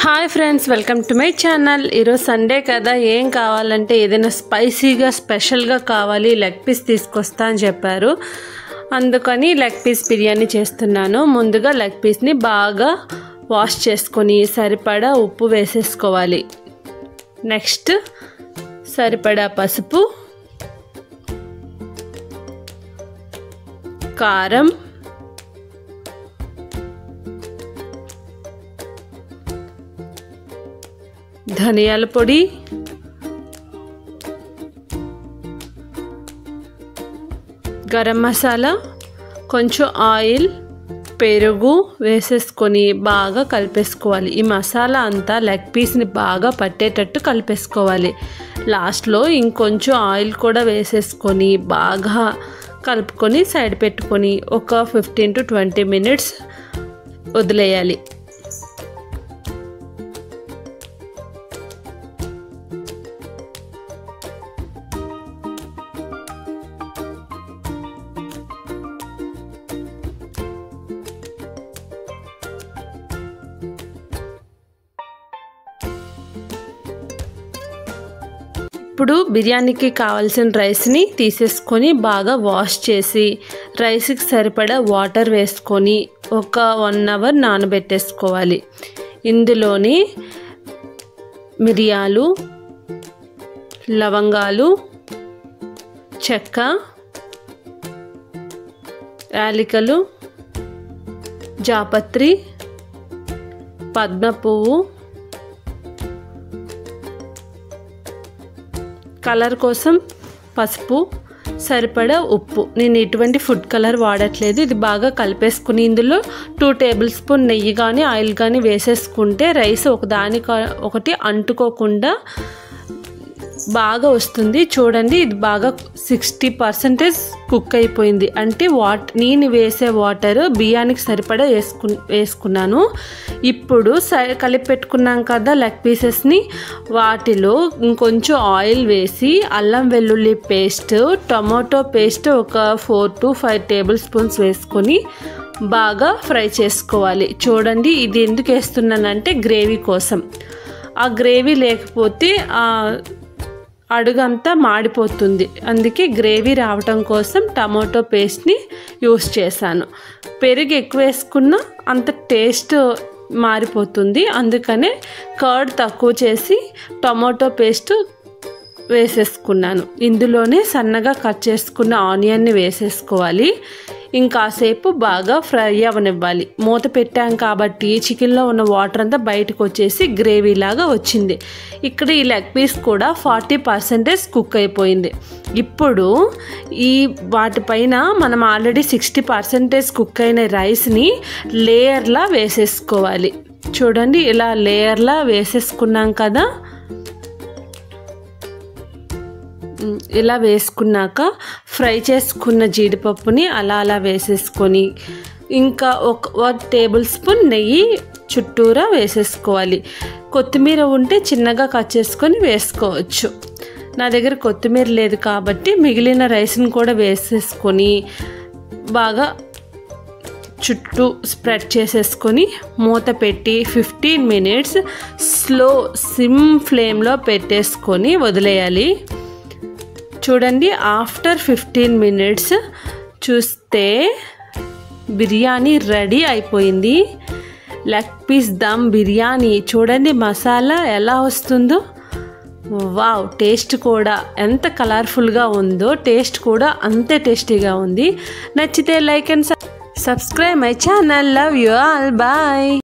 Hi friends, welcome to my channel. ఈరోజు Sunday కదా, ఏం కావాలంటే ఏదైనా స్పైసీగా స్పెషల్గా కావాలి, లెగ్ పీస్ తీసుకొస్తా అని చెప్పారు. అందుకని లెగ్ పీస్ బిర్యానీ చేస్తున్నాను. ముందుగా లెగ్ పీస్ని బాగా వాష్ చేసుకొని సరిపడా ఉప్పు వేసేసుకోవాలి. నెక్స్ట్ సరిపడా పసుపు, కారం, ధనియాల పొడి, గరం మసాలా, కొంచెం ఆయిల్, పెరుగు వేసేసుకొని బాగా కలిపేసుకోవాలి. ఈ మసాలా అంతా లెగ్ పీస్ని బాగా పట్టేటట్టు కలిపేసుకోవాలి. లాస్ట్లో ఇంకొంచెం ఆయిల్ కూడా వేసేసుకొని బాగా కలుపుకొని సైడ్ పెట్టుకొని ఒక 15 to 20 minutes వదిలేయాలి. ఇప్పుడు బిర్యానీకి కావాల్సిన రైస్ని తీసేసుకొని బాగా వాష్ చేసి రైస్కి సరిపడా వాటర్ వేసుకొని ఒక 1 hour నానబెట్టేసుకోవాలి. ఇందులోని మిరియాలు, లవంగాలు, చెక్క, యాలకులు, జాపత్రి, పద్మ పువ్వు, కలర్ కోసం పసుపు, సరిపడా ఉప్పు. నేను ఎటువంటి ఫుడ్ కలర్ వాడట్లేదు. ఇది బాగా కలిపేసుకుని ఇందులో 2 tablespoon నెయ్యి కానీ ఆయిల్ కానీ వేసేసుకుంటే రైస్ ఒకటి అంటుకోకుండా బాగా వస్తుంది. చూడండి, ఇది బాగా 60% కుక్ అయిపోయింది. అంటే నేను వేసే వాటర్ బియ్యానికి సరిపడా వేసుకున్నాను. ఇప్పుడు కలిపి పెట్టుకున్నాం కదా లెగ్ పీసెస్ని, వాటిలో ఇంకొంచెం ఆయిల్ వేసి అల్లం వెల్లుల్లి పేస్ట్, టొమాటో పేస్ట్ ఒక 4 to 5 tablespoons వేసుకొని బాగా ఫ్రై చేసుకోవాలి. చూడండి, ఇది ఎందుకు వేస్తున్నానంటే గ్రేవీ కోసం. ఆ గ్రేవీ లేకపోతే అడుగంతా మాడిపోతుంది. అందుకే గ్రేవీ రావటం కోసం టమాటో పేస్ట్ని యూస్ చేశాను. పెరుగు ఎక్కువ వేసుకున్నా అంత టేస్ట్ మారిపోతుంది. అందుకనే కర్డ్ తక్కువ చేసి టమాటో పేస్ట్ వేసేసుకున్నాను. ఇందులోనే సన్నగా కట్ చేసుకున్న ఆనియన్ని వేసేసుకోవాలి. ఇంకాసేపు బాగా ఫ్రై అవ్వనివ్వాలి. మూత పెట్టాం కాబట్టి చికెన్లో ఉన్న వాటర్ అంతా బయటకు వచ్చేసి గ్రేవీ లాగా వచ్చింది. ఇక్కడ ఈ లెగ్ పీస్ కూడా 40% కుక్ అయిపోయింది. ఇప్పుడు వాటిపైన మనం ఆల్రెడీ 60% కుక్ అయిన రైస్ని లేయర్లా వేసేసుకోవాలి. చూడండి, ఇలా లేయర్లా వేసేసుకున్నాం కదా. ఇలా వేసుకున్నాక ఫ్రై చేసుకున్న జీడిపప్పుని అలా వేసేసుకొని ఇంకా ఒక 1 tablespoon నెయ్యి చుట్టూరా వేసేసుకోవాలి. కొత్తిమీర ఉంటే చిన్నగా కట్ చేసుకొని వేసుకోవచ్చు. నా దగ్గర కొత్తిమీర లేదు కాబట్టి మిగిలిన రైస్ని కూడా వేసేసుకొని బాగా చుట్టూ స్ప్రెడ్ చేసేసుకొని మూత పెట్టి 15 minutes సిమ్ ఫ్లేమ్లో పెట్టేసుకొని వదిలేయాలి. చూడండి, ఆఫ్టర్ 15 minutes చూస్తే బిర్యానీ రెడీ అయిపోయింది. Leg piece dum biryani. చూడండి మసాలా ఎలా వస్తుందో. వావ్, టేస్ట్ కూడా ఎంత కలర్ఫుల్గా ఉందో, టేస్ట్ కూడా అంతే టేస్టీగా ఉంది. నచ్చితే like and subscribe my channel. Love you all. Bye.